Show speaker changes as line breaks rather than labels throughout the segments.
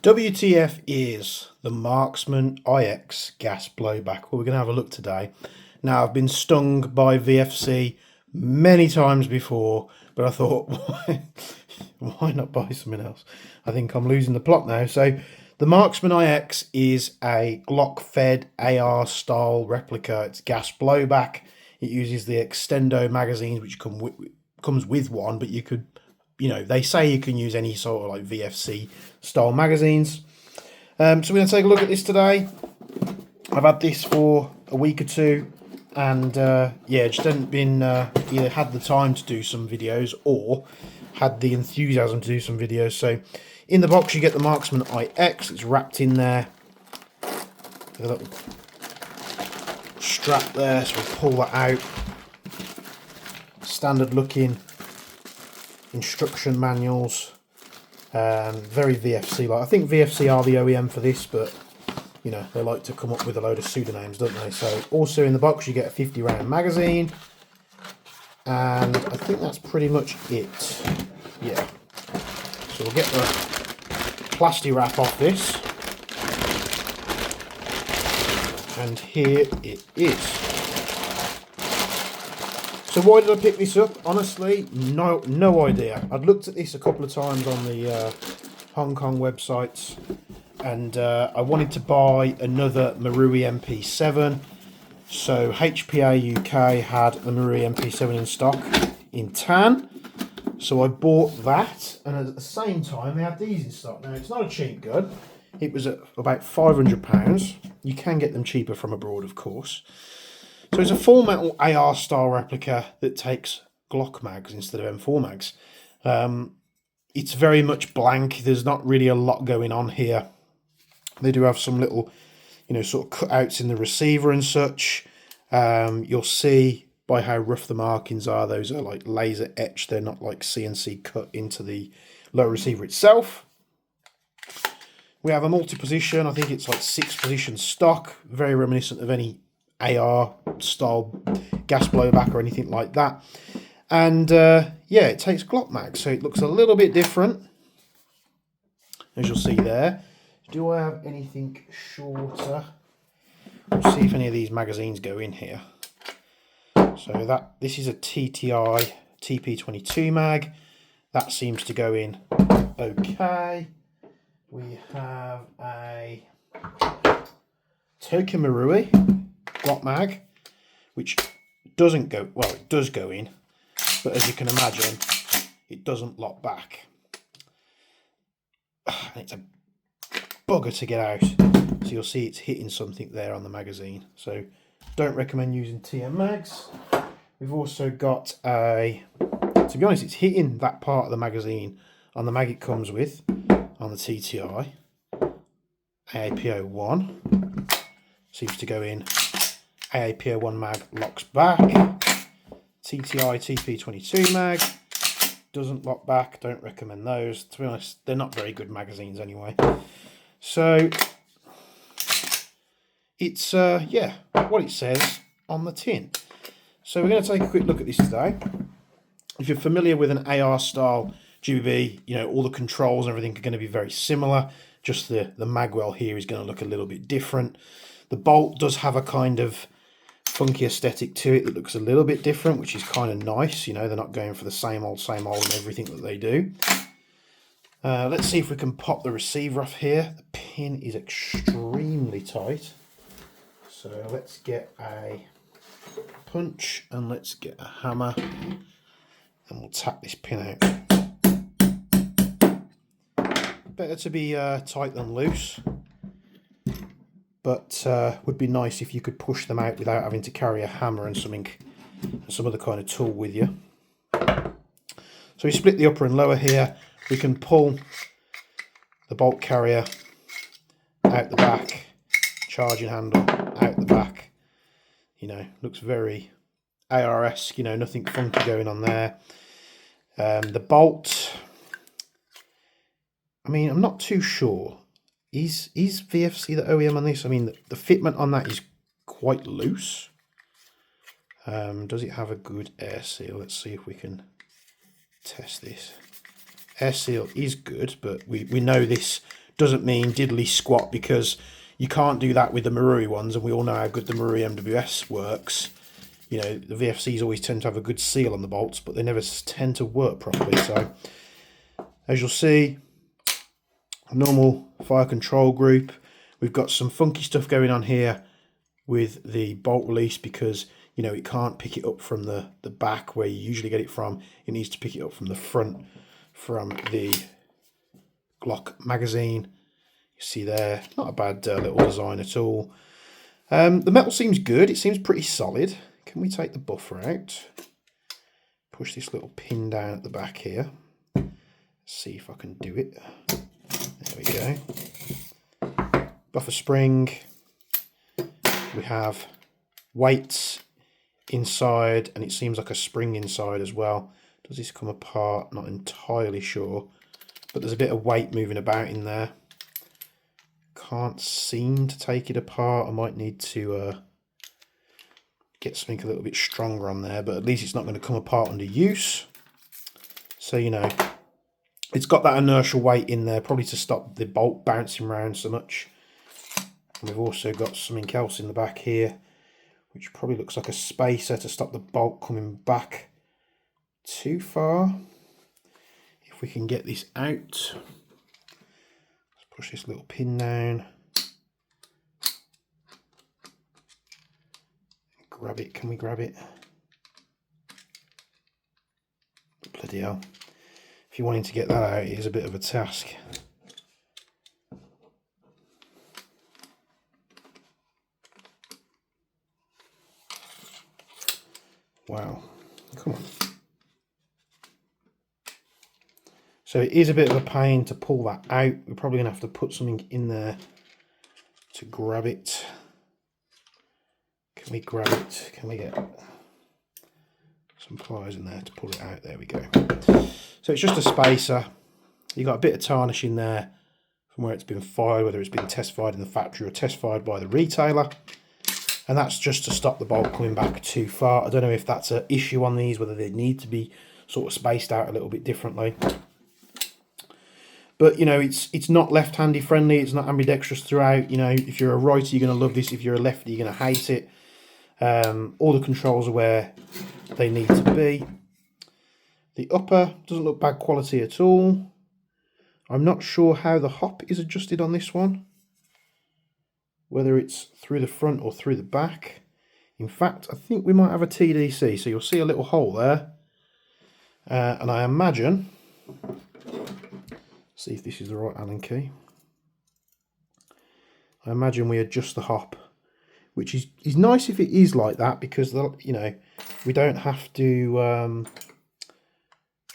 WTF is the Marksman IX gas blowback. Well, we're going to have a look today. Now, I've been stung by VFC many times before, but I thought, why not buy something else? I think I'm losing the plot now. So, the Marksman IX is a Glock-fed AR style replica. It's gas blowback. It uses the extendo magazines, which comes with one, but you could, they say you can use any sort of like VFC style magazines. So we're going to take a look at this today. I've had this for a week or two, and just hadn't been either had the time to do some videos or had the enthusiasm to do some videos. So in the box you get the Marksman IX. It's wrapped in there with a little strap there, so we'll pull that out. Standard looking instruction manuals, very VFC like. I think VFC are the OEM for this, but they like to come up with a load of pseudonyms, don't they? So also in the box you get a 50 round magazine, and I think that's pretty much it. Yeah, so we'll get the plastic wrap off this, and here it is. So why did I pick this up? Honestly, no idea. I'd looked at this a couple of times on the Hong Kong websites, and I wanted to buy another Marui MP7. So HPA UK had the Marui MP7 in stock in tan, so I bought that, and at the same time they had these in stock. Now, it's not a cheap gun. It was at about £500. You can get them cheaper from abroad, of course. So it's a full metal AR style replica that takes Glock mags instead of M4 mags. It's very much blank. There's not really a lot going on here. They do have some little, sort of cutouts in the receiver and such. You'll see by how rough the markings are, those are like laser etched. They're not like CNC cut into the lower receiver itself. We have a multi-position. I think it's like 6-position stock, very reminiscent of any AR style gas blowback or anything like that. And it takes Glock mags, so it looks a little bit different, as you'll see there. Do I have anything shorter? We'll see if any of these magazines go in here. So this is a TTI TP22 mag. That seems to go in okay. We have a Tokyo Marui Glock mag, which doesn't go, well, it does go in, but as you can imagine, it doesn't lock back. It's a bugger to get out. So you'll see it's hitting something there on the magazine. So don't recommend using TM mags. We've also got to be honest, it's hitting that part of the magazine on the mag it comes with on the TTI. AAPO1 seems to go in. AAPO1 mag locks back. TTI TP22 mag doesn't lock back. Don't recommend those. To be honest, they're not very good magazines anyway. So it's what it says on the tin. So we're going to take a quick look at this today. If you're familiar with an AR style GBB, all the controls and everything are going to be very similar. Just the magwell here is going to look a little bit different. The bolt does have a kind of funky aesthetic to it that looks a little bit different, which is kind of nice. They're not going for the same old and everything that they do. Let's see if we can pop the receiver off here. The pin is extremely tight. So let's get a punch and let's get a hammer and we'll tap this pin out. Better to be tight than loose, but would be nice if you could push them out without having to carry a hammer and some other kind of tool with you. So we split the upper and lower here. We can pull the bolt carrier out the back, charging handle out the back. Looks very AR-esque, nothing funky going on there. The bolt, I'm not too sure. Is VFC the OEM on this? The fitment on that is quite loose. Does it have a good air seal? Let's see if we can test this. Air seal is good, but we know this doesn't mean diddly squat, because you can't do that with the Marui ones, and we all know how good the Marui MWS works. You know, the VFCs always tend to have a good seal on the bolts, but they never tend to work properly. So, as you'll see, a normal fire control group. We've got some funky stuff going on here with the bolt release, because, you know, it can't pick it up from the back where you usually get it from. It needs to pick it up from the front, from the Glock magazine. You see there, not a bad little design at all. The metal seems good. It seems pretty solid. Can we take the buffer out? Push this little pin down at the back here. See if I can do it. There we go. Buffer spring. We have weights inside, and it seems like a spring inside as well. Does this come apart? Not entirely sure, but there's a bit of weight moving about in there. Can't seem to take it apart. I might need to get something a little bit stronger on there, but at least it's not going to come apart under use. So, you know, it's got that inertial weight in there, probably to stop the bolt bouncing around so much. And we've also got something else in the back here, which probably looks like a spacer to stop the bolt coming back too far. If we can get this out, let's push this little pin down. Grab it, can we grab it? Bloody hell. If you're wanting to get that out, it is a bit of a task. Wow, come on. So it is a bit of a pain to pull that out. We're probably going to have to put something in there to grab it. Can we grab it? Can we get some pliers in there to pull it out? There we go. So it's just a spacer. You've got a bit of tarnish in there from where it's been fired, whether it's been test fired in the factory or test fired by the retailer. And that's just to stop the bolt coming back too far. I don't know if that's an issue on these, whether they need to be sort of spaced out a little bit differently. But, you know, it's not left-handy friendly. It's not ambidextrous throughout. You know, if you're a righty, you're going to love this. If you're a lefty, you're going to hate it. All the controls are where they need to be. The upper doesn't look bad quality at all. I'm not sure how the hop is adjusted on this one, whether it's through the front or through the back. In fact, I think we might have a TDC, so you'll see a little hole there. And I imagine, see if this is the right Allen key. I imagine we adjust the hop, which is nice if it is like that, because, you know, we don't have to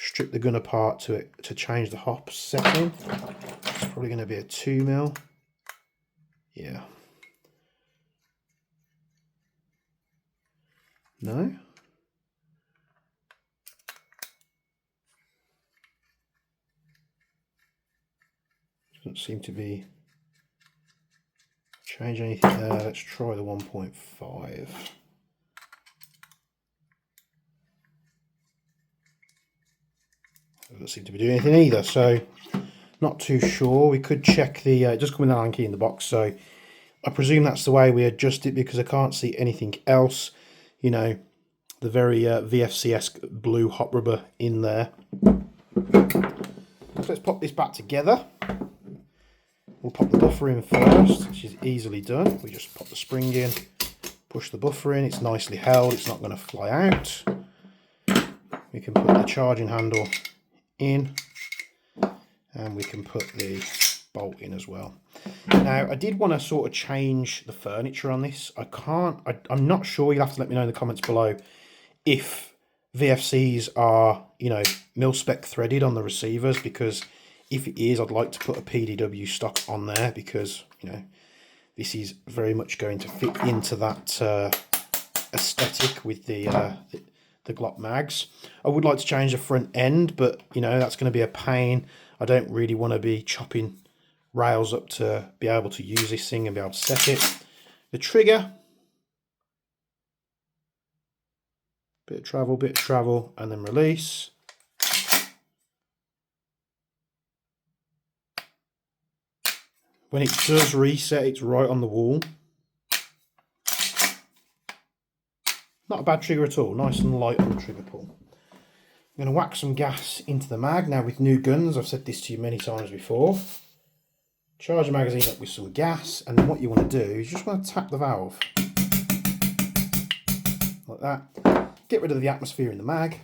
strip the gun apart to change the hop setting. It's probably going to be a 2mm. Yeah. No? Doesn't seem to be change anything there. Let's try the 1.5. Doesn't seem to be doing anything either, so not too sure. We could check the, it does come with an Allen key in the box, so I presume that's the way we adjust it, because I can't see anything else. You know, the very VFC-esque blue hot rubber in there. So let's pop this back together. We'll pop the buffer in first, which is easily done. We just pop the spring in, push the buffer in. It's nicely held. It's not going to fly out. We can put the charging handle in, and we can put the bolt in as well. Now, I did want to sort of change the furniture on this. I'm not sure. You'll have to let me know in the comments below if VFCs are, you know, mil-spec threaded on the receivers, because if it is, I'd like to put a PDW stock on there, because, you know, this is very much going to fit into that aesthetic with the Glock mags. I would like to change the front end, but, you know, that's going to be a pain. I don't really want to be chopping rails up to be able to use this thing and be able to set it. The trigger, bit of travel, and then release. when it does reset, it's right on the wall. Not a bad trigger at all, nice and light on the trigger pull. I'm going to whack some gas into the mag. Now with new guns, I've said this to you many times before, charge the magazine up with some gas, and then what you want to do is you just want to tap the valve. Like that. Get rid of the atmosphere in the mag,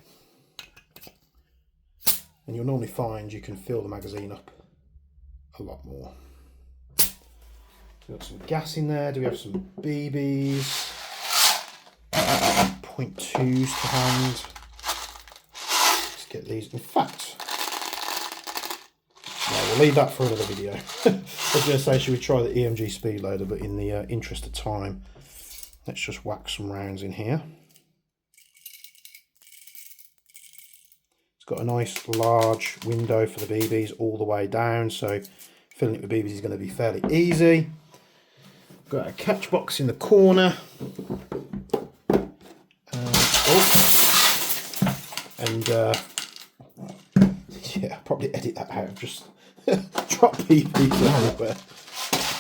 and you'll normally find you can fill the magazine up a lot more. We've got some gas in there. Do we have some BBs? 0.2s to hand. Let's get these. In fact, no, we'll leave that for another video. I was going to say, should we try the EMG speed loader, but in the interest of time, let's just whack some rounds in here. It's got a nice large window for the BBs all the way down, so filling it with BBs is going to be fairly easy. Got a catch box in the corner. Yeah, I'll probably edit that out. Just drop BBs everywhere.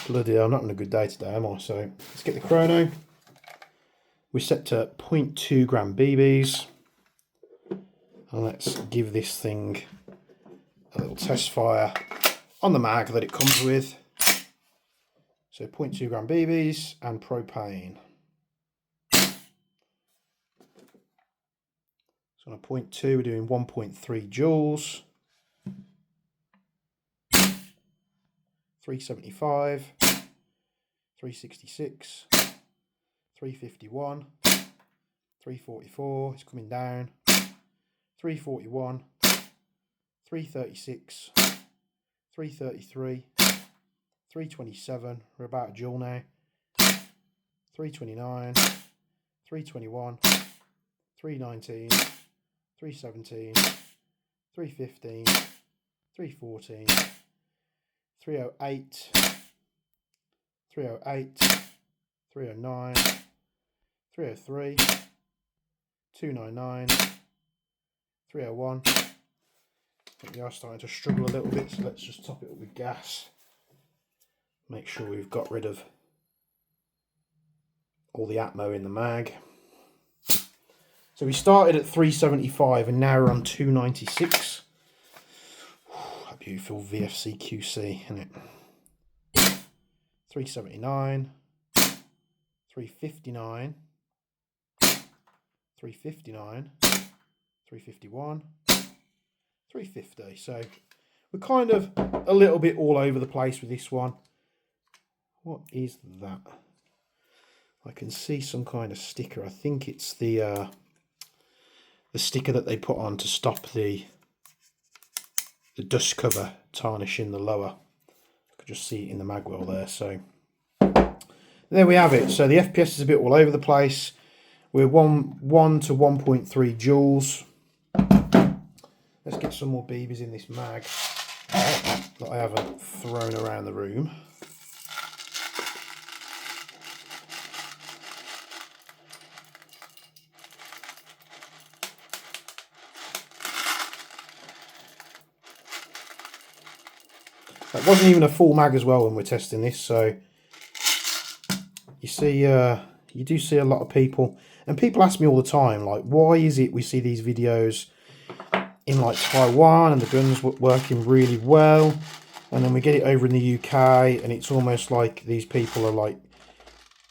Bloody hell, I'm not on a good day today, am I? So let's get the chrono. We're set to 0.2 gram BBs. And let's give this thing a little test fire on the mag that it comes with. So 0.2 gram BBs and propane. So on a 0.2 we're doing 1.3 joules. 375, 366, 351, 344, it's coming down, 341, 336, 333, 327, we're about a joule now, 329, 321, 319, 317, 315, 314, 308, 308, 309, 303, 299, 301. I think we are starting to struggle a little bit, so let's just top it up with gas. Make sure we've got rid of all the atmo in the mag. So we started at 375 and now we're on 296. A beautiful VFC QC, isn't it? 379, 359, 359, 351, 350. So we're kind of a little bit all over the place with this one. What is that? I can see some kind of sticker. I think it's the sticker that they put on to stop the dust cover tarnishing the lower. I could just see it in the magwell there. So there we have it. So the FPS is a bit all over the place. We're 1 to 1.3 joules. Let's get some more BBs in this mag that I haven't thrown around the room. That wasn't even a full mag as well when we're testing this, so you see, you do see a lot of people, and people ask me all the time, like, why is it we see these videos in like Taiwan and the guns working really well, and then we get it over in the UK and it's almost like these people are like,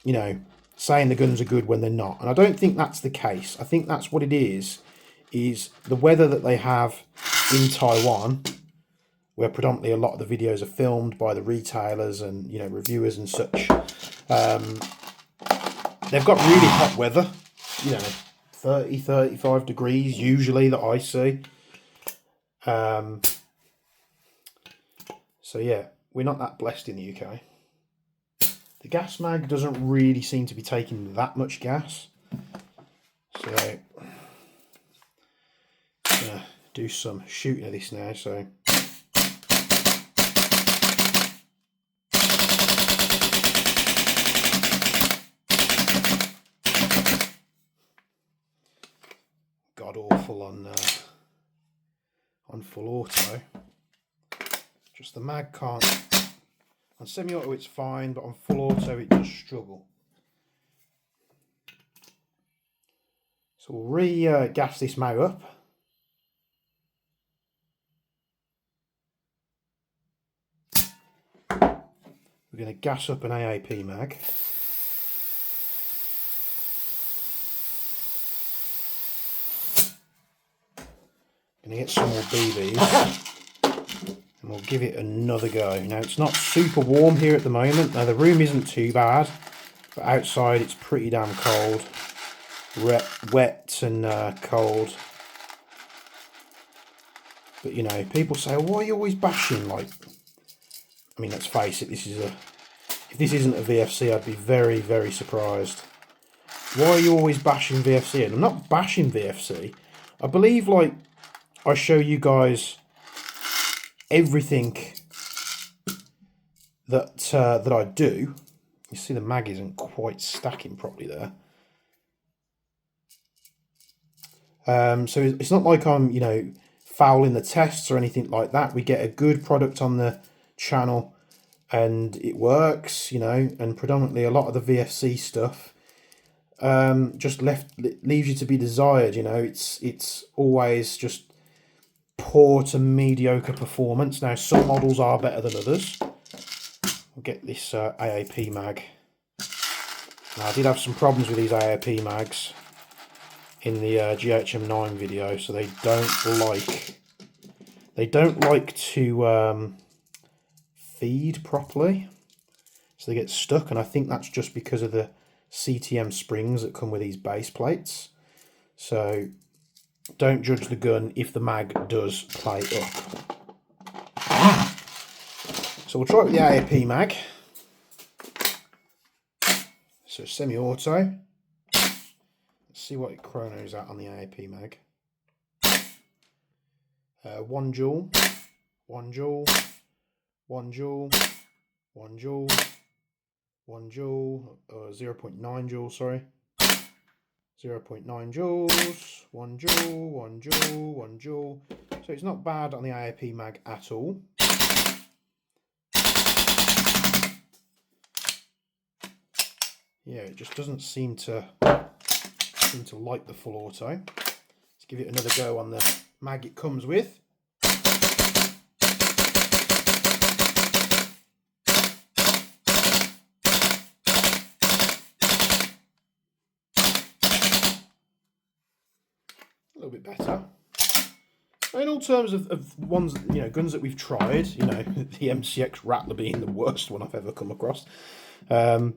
you know, saying the guns are good when they're not. And I don't think that's the case. I think that's what it is the weather that they have in Taiwan, where predominantly a lot of the videos are filmed by the retailers and, you know, reviewers and such. They've got really hot weather, you know, 30, 35 degrees usually that I see. So yeah, we're not that blessed in the UK. The gas mag doesn't really seem to be taking that much gas. So I'm gonna do some shooting of this now, so god awful on full auto. Just the mag can't On semi-auto it's fine, but on full auto it does struggle. So we'll re-gas this mag up. We're going to gas up an AAP mag. Going to get some more BBs and we'll give it another go. Now it's not super warm here at the moment. Now the room isn't too bad, but outside it's pretty damn cold, wet and cold. But you know, people say, why are you always bashing? Like, I mean, let's face it, if this isn't a VFC, I'd be very, very surprised. Why are you always bashing VFC? And I'm not bashing VFC. I believe, like, I show you guys everything that that I do. You see the mag isn't quite stacking properly there. So it's not like I'm, you know, fouling the tests or anything like that. We get a good product on the channel and it works, you know, and predominantly a lot of the VFC stuff just leaves you to be desired. You know, it's always just poor to mediocre performance. Now some models are better than others. We'll get this AAP mag. Now I did have some problems with these AAP mags in the GHM9 video, so they don't like to feed properly, so they get stuck, and I think that's just because of the CTM springs that come with these base plates. So don't judge the gun if the mag does play up. So we'll try it with the AAP mag. So semi-auto. Let's see what it chronos at on the AAP mag. 1 joule, 1 joule, 1 joule, 1 joule, 1 joule, 0.9 joule, sorry. 0.9 joules, 1 joule, 1 joule, 1 joule. So it's not bad on the AAP mag at all. Yeah, it just doesn't seem to like the full auto. Let's give it another go on the mag it comes with. A little bit better. In all terms of ones, you know, guns that we've tried, you know, the MCX Rattler being the worst one I've ever come across. I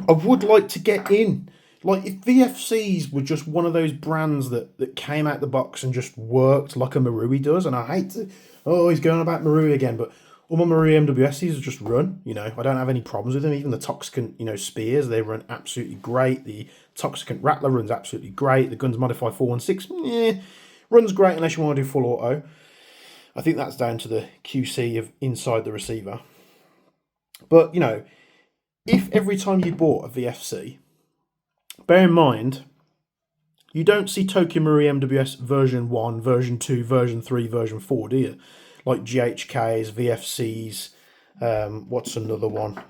would like to get in. Like, if VFCs were just one of those brands that came out the box and just worked like a Marui does, and I hate to, oh, he's going about Marui again, but all my Marui MWSs just run, you know, I don't have any problems with them. Even the Toxicant, you know, Spears, they run absolutely great. The Toxicant Rattler runs absolutely great. The Guns Modify 416, runs great unless you want to do full auto. I think that's down to the QC of inside the receiver. But, you know, if every time you bought a VFC, bear in mind, you don't see Tokyo Marui MWS version 1, version 2, version 3, version 4, do you? Like GHKs, VFCs, what's another one?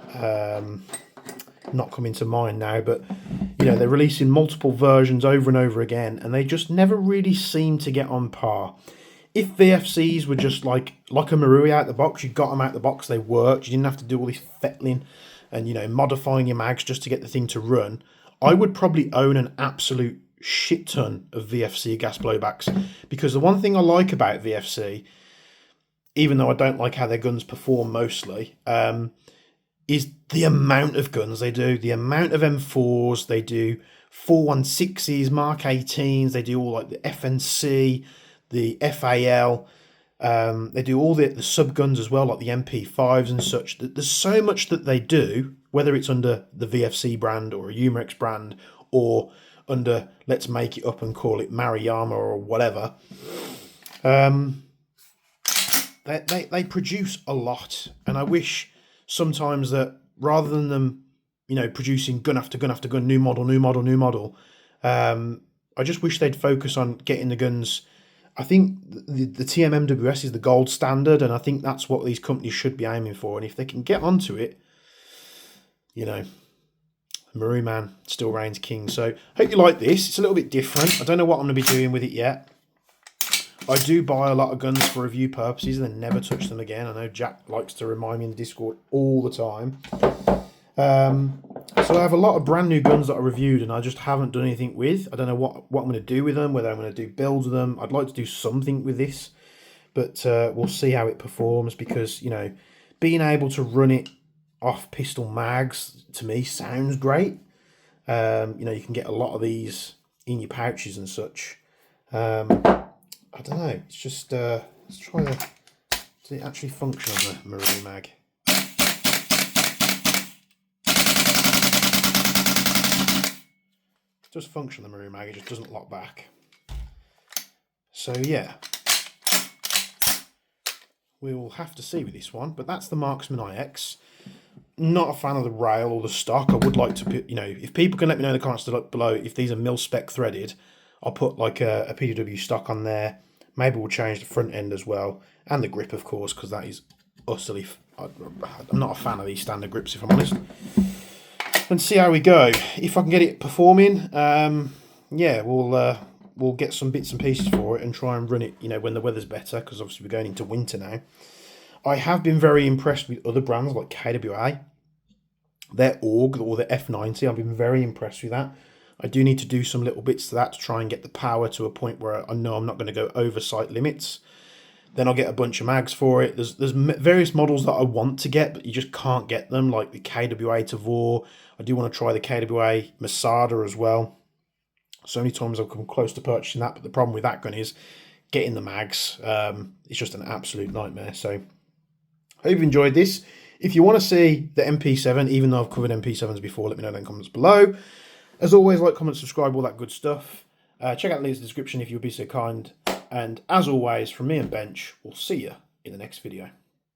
Not coming to mind now, but, you know, they're releasing multiple versions over and over again, and they just never really seem to get on par. If VFCs were just like a Marui out the box, you got them out the box, they worked, you didn't have to do all this fettling and, you know, modifying your mags just to get the thing to run, I would probably own an absolute shit ton of VFC gas blowbacks. Because the one thing I like about VFC, even though I don't like how their guns perform mostly, is the amount of guns they do, the amount of M4s, they do 416s, Mark 18s, they do all like the FNC, the FAL, they do all the sub guns as well, like the MP5s and such. There's so much that they do, whether it's under the VFC brand or a Umarex brand or under, let's make it up and call it Maruyama or whatever. They produce a lot, and I wish sometimes that rather than them, you know, producing gun after gun after gun, new model, I just wish they'd focus on getting the guns I think the TMMWS is the gold standard, and I think that's what these companies should be aiming for. And if they can get onto it, you know, Maroo Man still reigns king. So hope you like this. It's a little bit different. I don't know what I'm going to be doing with it yet. I do buy a lot of guns for review purposes and then never touch them again. I know Jack likes to remind me in the Discord all the time. So I have a lot of brand new guns that I reviewed and I just haven't done anything with. I don't know what I'm going to do with them, whether I'm going to do builds with them. I'd like to do something with this, but we'll see how it performs, because, you know, being able to run it off pistol mags to me sounds great. You know, you can get a lot of these in your pouches and such. I don't know, it's just let's try does it actually function on the Maroo mag? It does function on the Maroo mag, it just doesn't lock back. So yeah, we will have to see with this one, but that's the Marksman IX. Not a fan of the rail or the stock. I would like to put, you know, if people can let me know in the comments below if these are mil-spec threaded, I'll put like a PW stock on there. Maybe we'll change the front end as well, and the grip, of course, because that is utterly. I'm not a fan of these standard grips, if I'm honest. And see how we go. If I can get it performing, yeah, we'll get some bits and pieces for it and try and run it, you know, when the weather's better, because obviously we're going into winter now. I have been very impressed with other brands like KWA. Their AUG or the F90, I've been very impressed with that. I do need to do some little bits to that to try and get the power to a point where I know I'm not going to go over sight limits. Then I'll get a bunch of mags for it. There's various models that I want to get, but you just can't get them, like the KWA Tavor. I do want to try the KWA Masada as well. So many times I've come close to purchasing that, but the problem with that gun is getting the mags. It's just an absolute nightmare. So I hope you've enjoyed this. If you want to see the MP7, even though I've covered MP7s before, let me know in the comments below. As always, like, comment, subscribe, all that good stuff. Check out the links in the description if you'll be so kind. And as always, from me and Bench, we'll see you in the next video.